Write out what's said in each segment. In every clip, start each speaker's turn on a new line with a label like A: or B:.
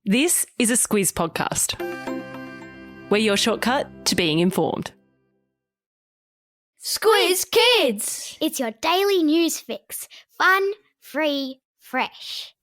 A: This is a Squiz podcast. We're your shortcut to being informed.
B: Squiz Kids!
C: It's your daily news fix. Fun, free, fresh.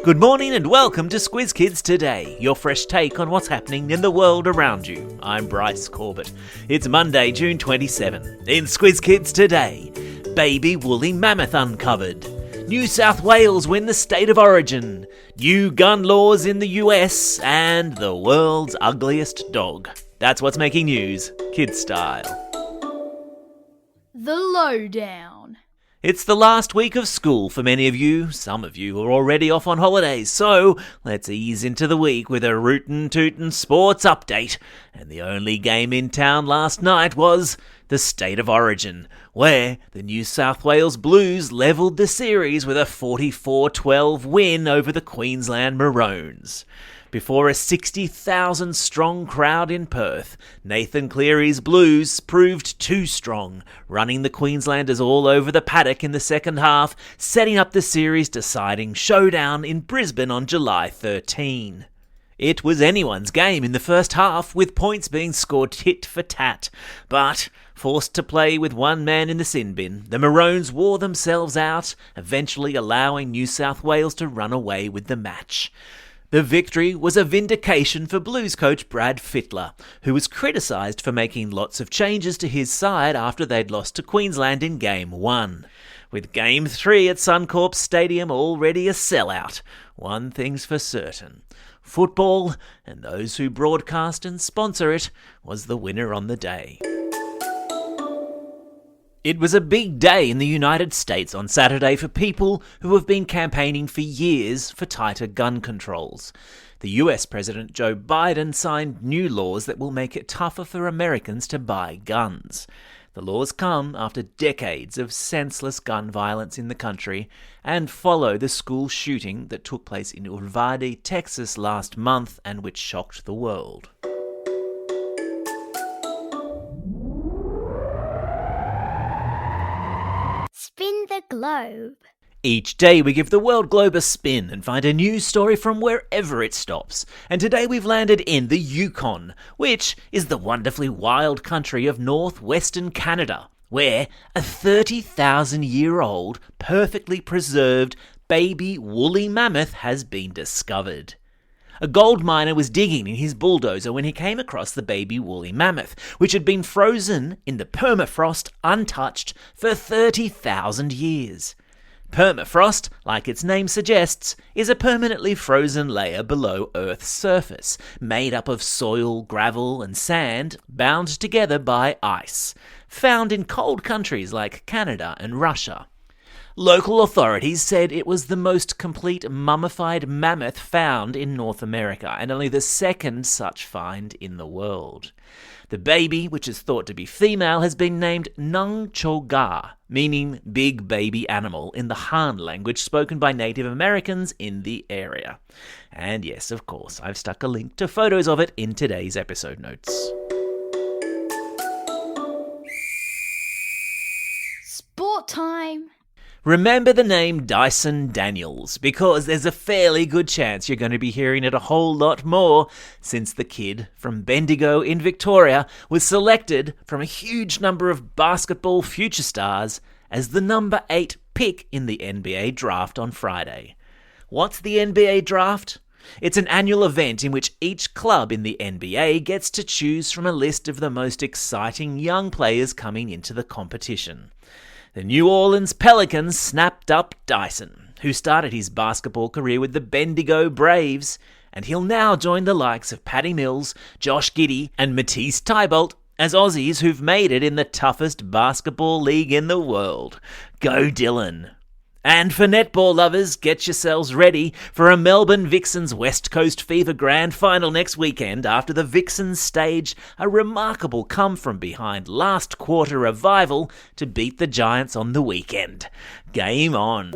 D: Good morning and welcome to Squiz Kids Today, your fresh take on what's happening in the world around you. I'm Bryce Corbett. It's Monday, June 27. In Squiz Kids Today, baby woolly mammoth uncovered. New South Wales win the state of origin. New gun laws in the US, and the world's ugliest dog. That's what's making news, kids style.
B: The lowdown.
D: It's the last week of school for many of you. Some of you are already off on holidays, so let's ease into the week with a rootin' tootin' sports update. And the only game in town last night was the State of Origin, where the New South Wales Blues levelled the series with a 44-12 win over the Queensland Maroons. Before a 60,000-strong crowd in Perth, Nathan Cleary's Blues proved too strong, running the Queenslanders all over the paddock in the second half, setting up the series-deciding showdown in Brisbane on July 13. It was anyone's game in the first half, with points being scored tit for tat, but forced to play with one man in the sin bin, the Maroons wore themselves out, eventually allowing New South Wales to run away with the match. The victory was a vindication for Blues coach Brad Fittler, who was criticised for making lots of changes to his side after they'd lost to Queensland in Game 1. With Game 3 at Suncorp Stadium already a sellout, one thing's for certain: football, and those who broadcast and sponsor it, was the winner on the day. It was a big day in the United States on Saturday for people who have been campaigning for years for tighter gun controls. The US President Joe Biden signed new laws that will make it tougher for Americans to buy guns. The laws come after decades of senseless gun violence in the country and follow the school shooting that took place in Uvalde, Texas last month and which shocked the world.
C: Spin the globe.
D: Each day we give the world globe a spin and find a news story from wherever it stops. And today we've landed in the Yukon, which is the wonderfully wild country of northwestern Canada, where a 30,000-year-old, perfectly preserved baby woolly mammoth has been discovered. A gold miner was digging in his bulldozer when he came across the baby woolly mammoth, which had been frozen in the permafrost untouched for 30,000 years. Permafrost, like its name suggests, is a permanently frozen layer below Earth's surface, made up of soil, gravel and sand, bound together by ice, found in cold countries like Canada and Russia. Local authorities said it was the most complete mummified mammoth found in North America, and only the second such find in the world. The baby, which is thought to be female, has been named Nung Choga, meaning big baby animal, in the Han language spoken by Native Americans in the area. And yes, of course, I've stuck a link to photos of it in today's episode notes.
B: Sport time.
D: Remember the name Dyson Daniels, because there's a fairly good chance you're going to be hearing it a whole lot more since the kid from Bendigo in Victoria was selected from a huge number of basketball future stars as the number 8 pick in the NBA draft on Friday. What's the NBA draft? It's an annual event in which each club in the NBA gets to choose from a list of the most exciting young players coming into the competition. The New Orleans Pelicans snapped up Dyson, who started his basketball career with the Bendigo Braves, and he'll now join the likes of Patty Mills, Josh Giddey and Matisse Thybulle as Aussies who've made it in the toughest basketball league in the world. Go Dylan! And for netball lovers, get yourselves ready for a Melbourne Vixens West Coast Fever Grand Final next weekend after the Vixens stage a remarkable come-from-behind last-quarter revival to beat the Giants on the weekend. Game on!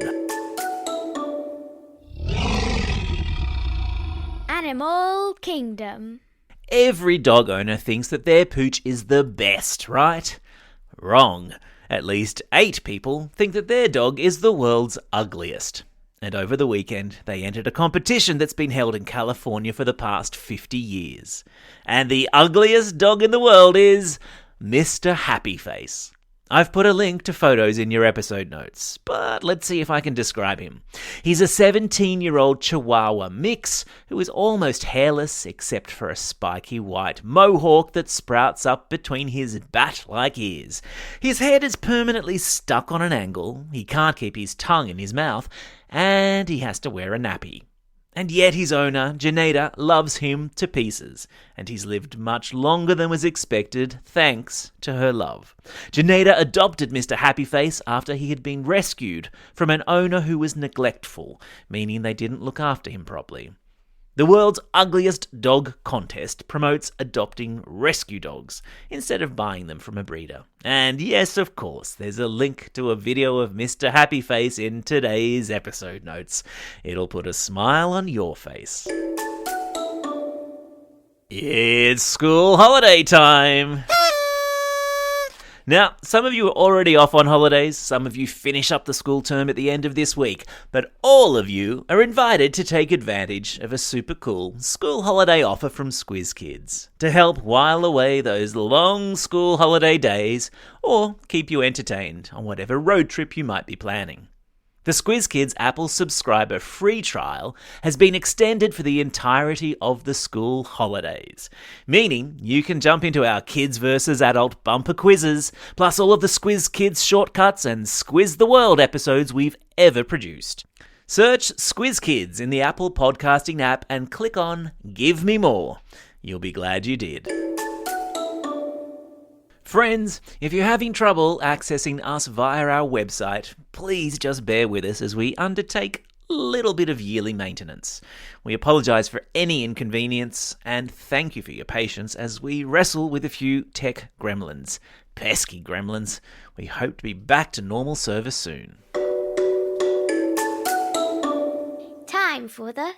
C: Animal Kingdom.
D: Every dog owner thinks that their pooch is the best, right? Wrong. At least 8 people think that their dog is the world's ugliest. And over the weekend, they entered a competition that's been held in California for the past 50 years. And the ugliest dog in the world is Mr. Happy Face. I've put a link to photos in your episode notes, but let's see if I can describe him. He's a 17-year-old Chihuahua mix who is almost hairless except for a spiky white mohawk that sprouts up between his bat-like ears. His head is permanently stuck on an angle, he can't keep his tongue in his mouth, and he has to wear a nappy. And yet his owner, Janeda, loves him to pieces, and he's lived much longer than was expected thanks to her love. Janeda adopted Mr. Happy Face after he had been rescued from an owner who was neglectful, meaning they didn't look after him properly. The world's ugliest dog contest promotes adopting rescue dogs instead of buying them from a breeder. And yes, of course, there's a link to a video of Mr. Happy Face in today's episode notes. It'll put a smile on your face. It's school holiday time! Now, some of you are already off on holidays, some of you finish up the school term at the end of this week, but all of you are invited to take advantage of a super cool school holiday offer from Squiz Kids to help while away those long school holiday days or keep you entertained on whatever road trip you might be planning. The Squiz Kids Apple subscriber free trial has been extended for the entirety of the school holidays, meaning you can jump into our Kids vs. Adult bumper quizzes, plus all of the Squiz Kids shortcuts and Squiz the World episodes we've ever produced. Search Squiz Kids in the Apple podcasting app and click on Give Me More. You'll be glad you did. Friends, if you're having trouble accessing us via our website, please just bear with us as we undertake a little bit of yearly maintenance. We apologise for any inconvenience and thank you for your patience as we wrestle with a few tech gremlins. Pesky gremlins. We hope to be back to normal service soon.
C: Time for the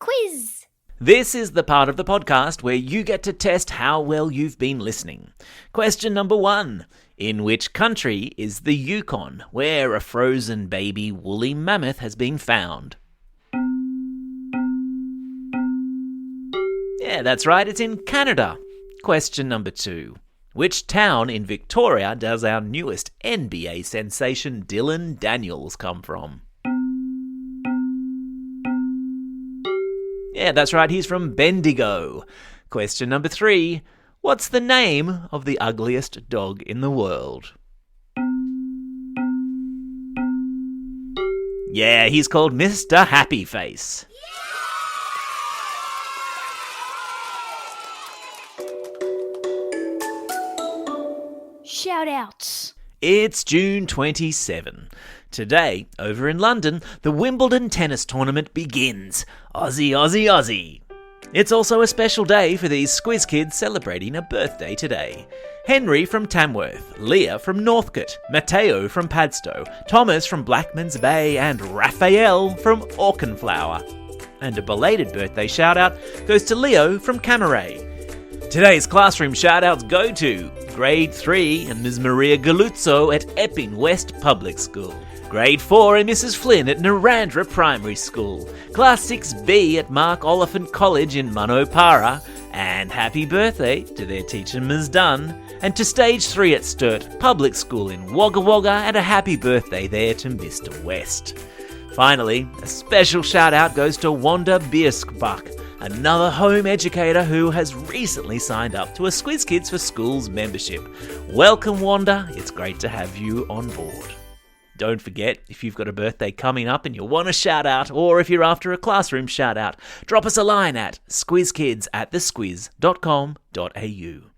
C: quiz.
D: This is the part of the podcast where you get to test how well you've been listening. Question number 1. In which country is the Yukon, where a frozen baby woolly mammoth has been found? Yeah, that's right, it's in Canada. Question number 2. Which town in Victoria does our newest NBA sensation Dylan Daniels come from? Yeah, that's right, he's from Bendigo. Question number 3. What's the name of the ugliest dog in the world? Yeah, he's called Mr. Happy Face.
B: Shout outs.
D: It's June 27. Today, over in London, the Wimbledon tennis tournament begins. Aussie, Aussie, Aussie. It's also a special day for these Squiz Kids celebrating a birthday today. Henry from Tamworth, Leah from Northcote, Matteo from Padstow, Thomas from Blackman's Bay, and Raphael from Auchenflower. And a belated birthday shout-out goes to Leo from Camaret. Today's classroom shout-outs go to Grade 3 and Ms. Maria Galuzzo at Epping West Public School. Grade 4 and Mrs. Flynn at Narandra Primary School. Class 6B at Mark Oliphant College in Manopara. And happy birthday to their teacher Ms. Dunn. And to Stage 3 at Sturt Public School in Wagga Wagga, and a happy birthday there to Mr. West. Finally, a special shout out goes to Wanda Bierskbach, another home educator who has recently signed up to a Squiz Kids for Schools membership. Welcome, Wanda. It's great to have you on board. Don't forget, if you've got a birthday coming up and you want a shout out, or if you're after a classroom shout out, drop us a line at squizkids@thesquiz.com.au.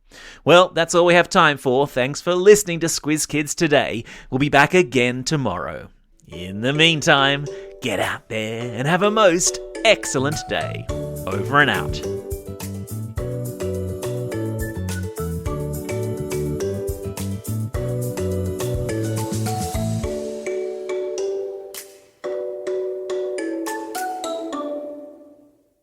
D: Well, that's all we have time for. Thanks for listening to Squiz Kids today. We'll be back again tomorrow. In the meantime, get out there and have a most excellent day. Over and out.